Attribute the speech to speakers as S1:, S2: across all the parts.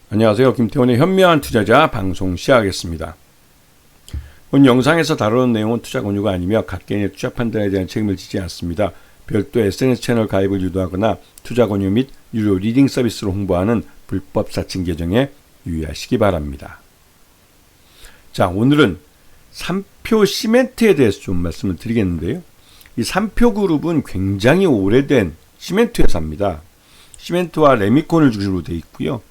S1: 안녕하세요. 김태원의 현명한 투자자 방송 시작하겠습니다. 본 영상에서 다루는 내용은 투자 권유가 아니며 각 개인의 투자 판단에 대한 책임을 지지 않습니다. 별도 SNS 채널 가입을 유도하거나 투자 권유 및 유료 리딩 서비스로 홍보하는 불법 사칭 계정에 유의하시기 바랍니다. 자, 오늘은 삼표 시멘트에 대해서 좀 말씀을 드리겠는데요. 이 삼표그룹은 굉장히 오래된 시멘트 회사입니다. 시멘트와 레미콘을 주로 되어 있고요.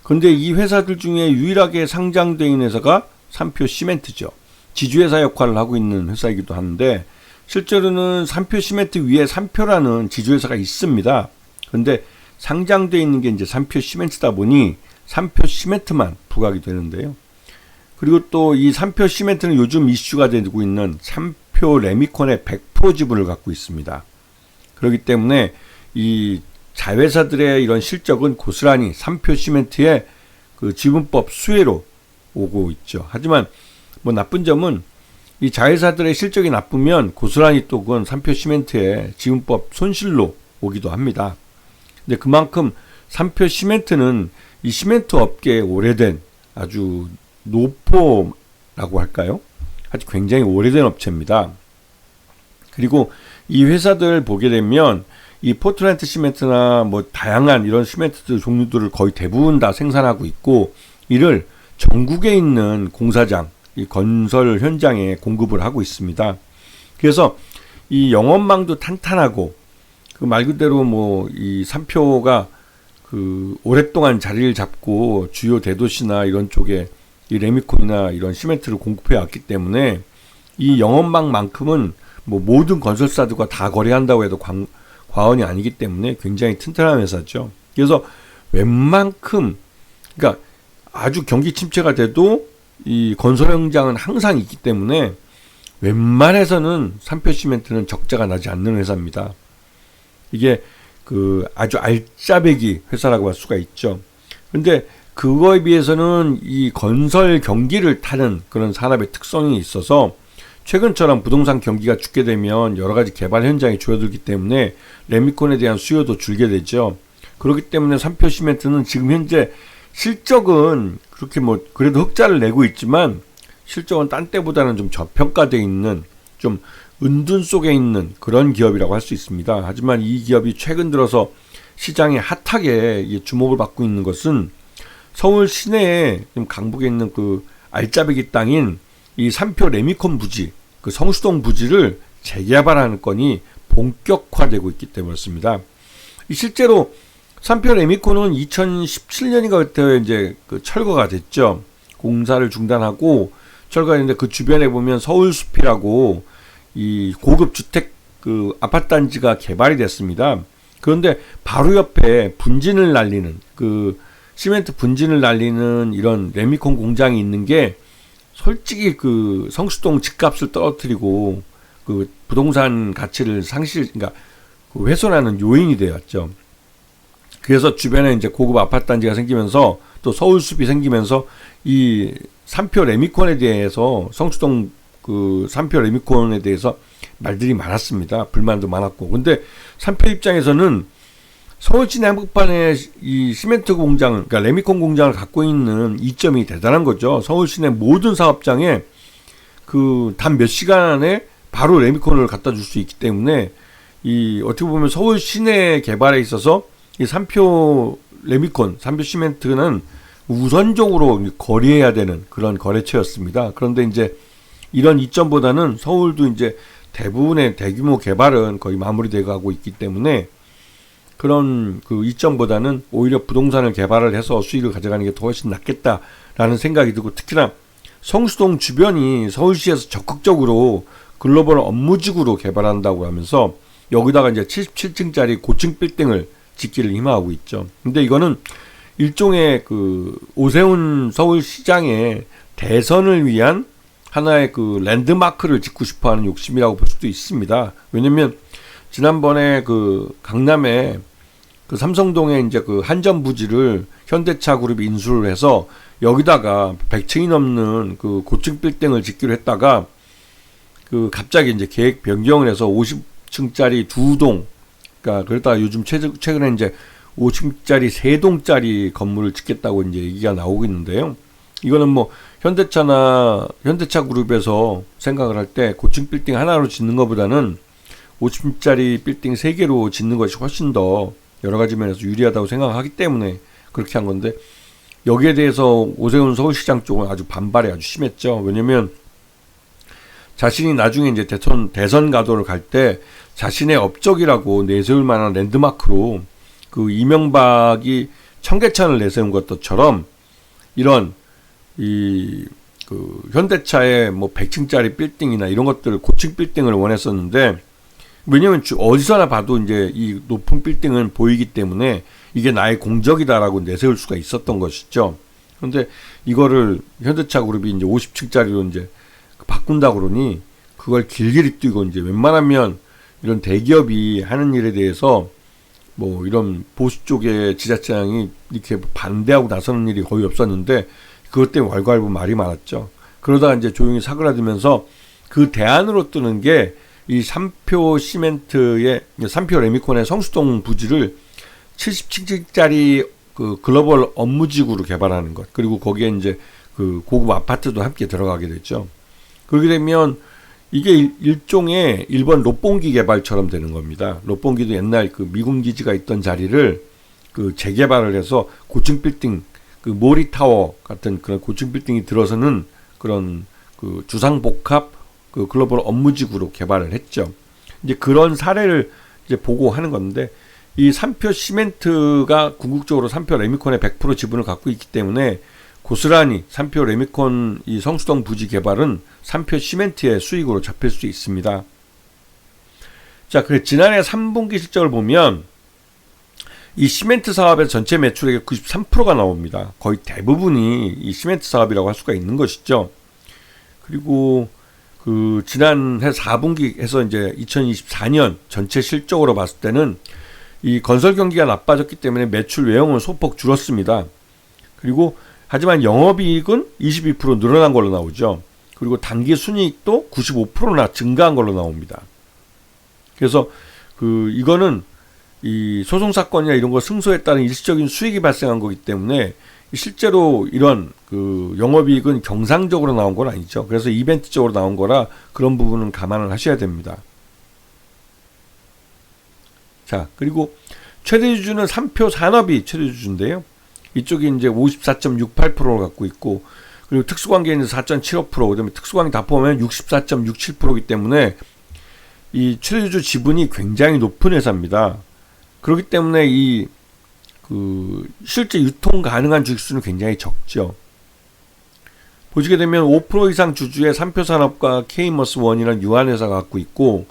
S1: 그런데 이 회사들 중에 유일하게 상장되어 있는 회사가 삼표 시멘트죠. 지주회사 역할을 하고 있는 회사이기도 한데, 실제로는 삼표 시멘트 위에 삼표라는 지주회사가 있습니다. 그런데 상장되어 있는 게 이제 삼표 시멘트다 보니 삼표 시멘트만 부각이 되는데요. 그리고 또 이 삼표 시멘트는 요즘 이슈가 되고 있는 삼표 레미콘의 100% 지분을 갖고 있습니다. 그렇기 때문에 이 자회사들의 이런 실적은 고스란히 삼표 시멘트의 그 지분법 수혜로 오고 있죠. 하지만 뭐 나쁜 점은 이 자회사들의 실적이 나쁘면 고스란히 또 그건 삼표 시멘트의 지분법 손실로 오기도 합니다. 근데 그만큼 삼표 시멘트는 이 시멘트 업계에 오래된 아주 노포라고 할까요? 아주 굉장히 오래된 업체입니다. 그리고 이 회사들 보게 되면 이 포틀랜드 시멘트나 뭐 다양한 이런 시멘트 종류들을 거의 대부분 다 생산하고 있고, 이를 전국에 있는 공사장, 이 건설 현장에 공급을 하고 있습니다. 그래서 이 영업망도 탄탄하고, 그 말 그대로 뭐 이 삼표가 그 오랫동안 자리를 잡고 주요 대도시나 이런 쪽에 이 레미콘이나 이런 시멘트를 공급해 왔기 때문에 이 영업망만큼은 뭐 모든 건설사들과 다 거래한다고 해도 과언이 아니기 때문에 굉장히 튼튼한 회사죠. 그래서 웬만큼, 그러니까 아주 경기 침체가 돼도 이 건설 현장은 항상 있기 때문에 웬만해서는 삼표 시멘트는 적자가 나지 않는 회사입니다. 이게 그 아주 알짜배기 회사라고 할 수가 있죠. 근데 그거에 비해서는 이 건설 경기를 타는 그런 산업의 특성이 있어서 최근처럼 부동산 경기가 죽게 되면 여러 가지 개발 현장이 줄어들기 때문에 레미콘에 대한 수요도 줄게 되죠. 그렇기 때문에 삼표 시멘트는 지금 현재 실적은 그렇게 뭐 그래도 흑자를 내고 있지만 실적은 딴 때보다는 좀 저평가되어 있는, 좀 은둔 속에 있는 그런 기업이라고 할 수 있습니다. 하지만 이 기업이 최근 들어서 시장에 핫하게 주목을 받고 있는 것은 서울 시내에 좀 강북에 있는 그 알짜배기 땅인 이 삼표 레미콘 부지, 그 성수동 부지를 재개발하는 건이 본격화되고 있기 때문이었습니다. 실제로 삼표 레미콘은 2017년인가 그때 이제 그 철거가 됐죠. 공사를 중단하고 철거했는데 그 주변에 보면 서울숲이라고 이 고급 주택 그 아파트 단지가 개발이 됐습니다. 그런데 바로 옆에 분진을 날리는 그 시멘트 분진을 날리는 이런 레미콘 공장이 있는 게 솔직히 그 성수동 집값을 떨어뜨리고 그 부동산 가치를 그러니까 그 훼손하는 요인이 되었죠. 그래서 주변에 이제 고급 아파트 단지가 생기면서 또 서울숲이 생기면서 이 삼표 레미콘에 대해서 성수동 그 삼표 레미콘에 대해서 말들이 많았습니다. 불만도 많았고. 근데 삼표 입장에서는 서울 시내 한복판에 이 시멘트 공장, 그러니까 레미콘 공장을 갖고 있는 이점이 대단한 거죠. 서울 시내 모든 사업장에 그 단 몇 시간 안에 바로 레미콘을 갖다 줄 수 있기 때문에 이 어떻게 보면 서울 시내 개발에 있어서 이 삼표 레미콘, 삼표 시멘트는 우선적으로 거래해야 되는 그런 거래처였습니다. 그런데 이제 이런 이점보다는 서울도 이제 대부분의 대규모 개발은 거의 마무리되어 가고 있기 때문에 그런 그 이점보다는 오히려 부동산을 개발을 해서 수익을 가져가는 게 더 훨씬 낫겠다라는 생각이 들고, 특히나 성수동 주변이 서울시에서 적극적으로 글로벌 업무지구로 개발한다고 하면서 여기다가 이제 77층짜리 고층 빌딩을 짓기를 희망하고 있죠. 근데 이거는 일종의 그 오세훈 서울시장의 대선을 위한 하나의 그 랜드마크를 짓고 싶어하는 욕심이라고 볼 수도 있습니다. 왜냐면 지난번에 그 강남에 그 삼성동에 이제 그 한전 부지를 현대차 그룹이 인수를 해서 여기다가 100층이 넘는 그 고층 빌딩을 짓기로 했다가 그 갑자기 이제 계획 변경을 해서 50층짜리 두 동, 그러니까 그러다가 요즘 최근에 이제 50짜리 3동짜리 건물을 짓겠다고 이제 얘기가 나오고 있는데요. 이거는 뭐 현대차나 현대차 그룹에서 생각을 할 때 고층 빌딩 하나로 짓는 것보다는 50짜리 빌딩 3개로 짓는 것이 훨씬 더 여러 가지 면에서 유리하다고 생각하기 때문에 그렇게 한 건데, 여기에 대해서 오세훈 서울시장 쪽은 아주 반발이 아주 심했죠. 왜냐면 자신이 나중에 이제 대선 가도를 갈 때 자신의 업적이라고 내세울 만한 랜드마크로 그 이명박이 청계천을 내세운 것처럼 이런 그 현대차의 뭐 100층짜리 빌딩이나 이런 것들 고층 빌딩을 원했었는데, 왜냐면 어디서나 봐도 이제 이 높은 빌딩은 보이기 때문에 이게 나의 공적이다라고 내세울 수가 있었던 것이죠. 그런데 이거를 현대차 그룹이 이제 50층짜리로 이제 바꾼다 그러니 그걸 길길이 뛰고, 이제 웬만하면 이런 대기업이 하는 일에 대해서 뭐 이런 보수 쪽의 지자체장이 이렇게 반대하고 나서는 일이 거의 없었는데, 그것 때문에 왈가왈부 말이 많았죠. 그러다가 이제 조용히 사그라들면서 그 대안으로 뜨는 게 이 삼표 시멘트의, 삼표 레미콘의 성수동 부지를 70층짜리 그 글로벌 업무지구로 개발하는 것, 그리고 거기에 이제 그 고급 아파트도 함께 들어가게 됐죠. 그렇게 되면 이게 일종의 일본 롯본기 개발처럼 되는 겁니다. 롯본기도 옛날 그 미군 기지가 있던 자리를 그 재개발을 해서 고층 빌딩, 그 모리타워 같은 그런 고층 빌딩이 들어서는 그런 그 주상복합 그 글로벌 업무지구로 개발을 했죠. 이제 그런 사례를 이제 보고 하는 건데, 이 삼표 시멘트가 궁극적으로 삼표 레미콘의 100% 지분을 갖고 있기 때문에 고스란히 삼표 레미콘 이 성수동 부지 개발은 삼표 시멘트의 수익으로 잡힐 수 있습니다. 자, 그래 지난해 3분기 실적을 보면 이 시멘트 사업의 전체 매출액의 93%가 나옵니다. 거의 대부분이 이 시멘트 사업이라고 할 수가 있는 것이죠. 그리고 그 지난해 4분기에서 이제 2024년 전체 실적으로 봤을 때는 이 건설 경기가 나빠졌기 때문에 매출 외형은 소폭 줄었습니다. 그리고 하지만 영업이익은 22% 늘어난 걸로 나오죠. 그리고 단기 순이익도 95%나 증가한 걸로 나옵니다. 그래서 그 이거는 이 소송 사건이나 이런 거 승소에 따른 일시적인 수익이 발생한 거기 때문에 실제로 이런 그 영업이익은 경상적으로 나온 건 아니죠. 그래서 이벤트적으로 나온 거라 그런 부분은 감안을 하셔야 됩니다. 자, 그리고 최대 주주는 삼표 산업이 최대 주주인데요. 이쪽이 이제 54.68%를 갖고 있고, 그리고 특수관계인은 4.75%, 그다음에 특수관계 다 포함하면 64.67%이기 때문에 이 최대 주주 지분이 굉장히 높은 회사입니다. 그렇기 때문에 이 그 실제 유통 가능한 주식수는 굉장히 적죠. 보시게 되면 5% 이상 주주의 삼표산업과 K머스원이라는 유한회사가 갖고 있고,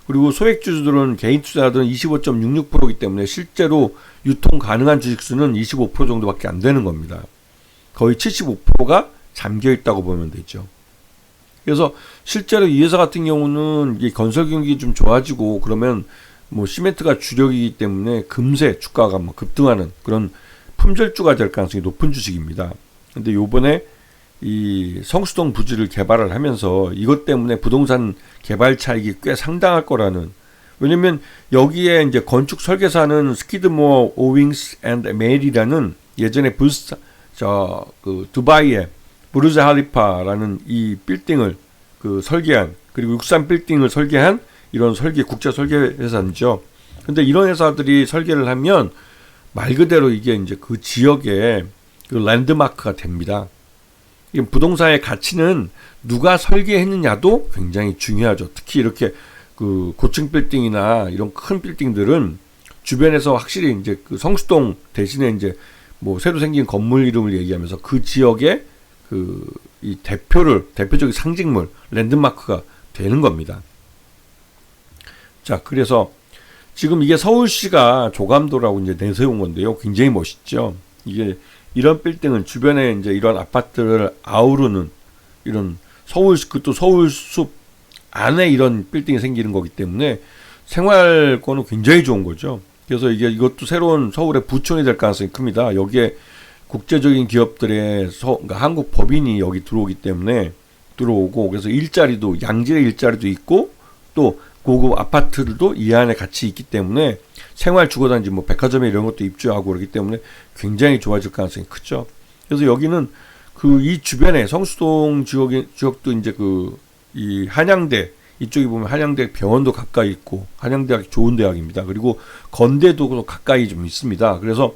S1: 그리고 소액주주들은 개인 투자자들은 25.66%이기 때문에 실제로 유통 가능한 주식수는 25% 정도밖에 안 되는 겁니다. 거의 75%가 잠겨 있다고 보면 되죠. 그래서 실제로 이 회사 같은 경우는 이 건설 경기 좀 좋아지고 그러면 뭐 시멘트가 주력이기 때문에 금세 주가가 막 급등하는 그런 품절주가 될 가능성이 높은 주식입니다. 근데 요번에 이 성수동 부지를 개발을 하면서 이것 때문에 부동산 개발 차익이 꽤 상당할 거라는, 왜냐면 여기에 이제 건축 설계사는 스키드모어 오윙스 앤드 메일이라는 예전에 그 두바이의 부르즈 할리파라는 이 빌딩을 그 설계한, 그리고 63 빌딩을 설계한 이런 국제 설계 회사죠. 근데 이런 회사들이 설계를 하면 말 그대로 이게 이제 그 지역의 그 랜드마크가 됩니다. 부동산의 가치는 누가 설계했느냐도 굉장히 중요하죠. 특히 이렇게 그 고층 빌딩이나 이런 큰 빌딩들은 주변에서 확실히 이제 그 성수동 대신에 이제 뭐 새로 생긴 건물 이름을 얘기하면서 그 지역의 그 이 대표적인 상징물, 랜드마크가 되는 겁니다. 자, 그래서 지금 이게 서울시가 조감도라고 이제 내세운 건데요. 굉장히 멋있죠. 이게 이런 빌딩은 주변에 이제 이런 아파트를 아우르는 이런 그것도 서울숲 안에 이런 빌딩이 생기는 거기 때문에 생활권은 굉장히 좋은 거죠. 그래서 이것도 새로운 서울의 부촌이 될 가능성이 큽니다. 여기에 국제적인 기업들의 그러니까 한국 법인이 여기 들어오기 때문에 들어오고, 그래서 일자리도 양질의 일자리도 있고 또 고급 아파트들도 이 안에 같이 있기 때문에 생활 주거단지 뭐 백화점에 이런 것도 입주하고 그러기 때문에 굉장히 좋아질 가능성이 크죠. 그래서 여기는 그 이 주변에 성수동 지역도 이제 그 이 한양대 이쪽에 보면 한양대 병원도 가까이 있고 한양대학 좋은 대학입니다. 그리고 건대도 가까이 좀 있습니다. 그래서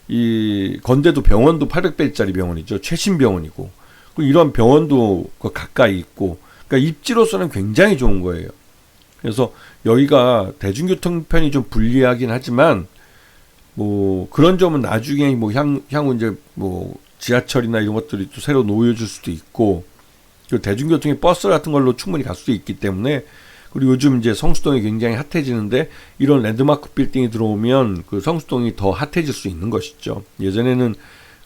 S1: 이 건대도 병원도 800배짜리 병원이죠. 최신 병원이고 이런 병원도 가까이 있고 그러니까 입지로서는 굉장히 좋은 거예요. 그래서 여기가 대중교통편이 좀 불리하긴 하지만 뭐 그런 점은 나중에 뭐 향후 이제 뭐 지하철이나 이런 것들이 또 새로 놓여질 수도 있고 그 대중교통의 버스 같은 걸로 충분히 갈 수도 있기 때문에 그리고 요즘 이제 성수동이 굉장히 핫해지는데 이런 랜드마크 빌딩이 들어오면 그 성수동이 더 핫해질 수 있는 것이죠. 예전에는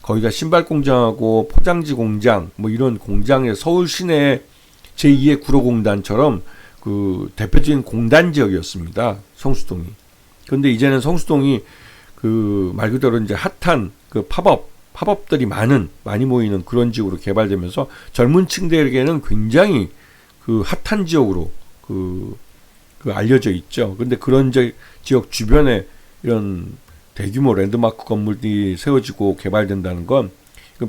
S1: 거기가 신발 공장하고 포장지 공장 뭐 이런 공장의 서울 시내 제2의 구로공단처럼 그 대표적인 공단 지역이었습니다. 성수동이. 그런데 이제는 성수동이 그 말 그대로 이제 핫한 그 팝업들이 많이 모이는 그런 지역으로 개발되면서 젊은 층들에게는 굉장히 그 핫한 지역으로 그 알려져 있죠. 근데 그런 지역 주변에 이런 대규모 랜드마크 건물이 세워지고 개발된다는 건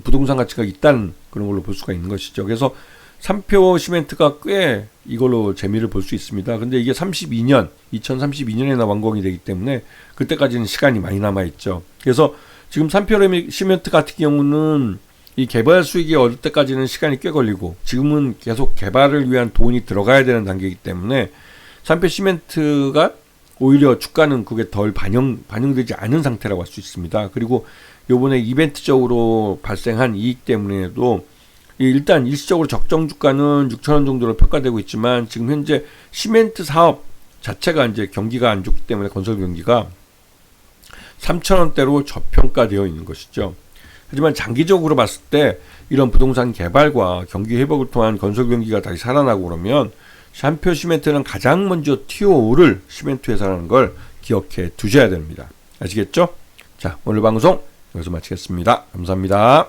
S1: 부동산 가치가 있다는 그런 걸로 볼 수가 있는 것이죠. 그래서 3표 시멘트가 꽤 이걸로 재미를 볼 수 있습니다. 근데 이게 2032년에 완공이 되기 때문에 그때까지는 시간이 많이 남아있죠. 그래서 지금 3표 시멘트 같은 경우는 이 개발 수익이 얻을 때까지는 시간이 꽤 걸리고 지금은 계속 개발을 위한 돈이 들어가야 되는 단계이기 때문에 3표 시멘트가 오히려 주가는 그게 덜 반영되지 않은 상태라고 할 수 있습니다. 그리고 요번에 이벤트적으로 발생한 이익 때문에도 일단 일시적으로 적정 주가는 6,000원 정도로 평가되고 있지만 지금 현재 시멘트 사업 자체가 이제 경기가 안 좋기 때문에 건설 경기가 3,000원대로 저평가되어 있는 것이죠. 하지만 장기적으로 봤을 때 이런 부동산 개발과 경기 회복을 통한 건설 경기가 다시 살아나고 그러면 3표 시멘트는 가장 먼저 튀어오를 시멘트 회사라는 걸 기억해 두셔야 됩니다. 아시겠죠? 자, 오늘 방송 여기서 마치겠습니다. 감사합니다.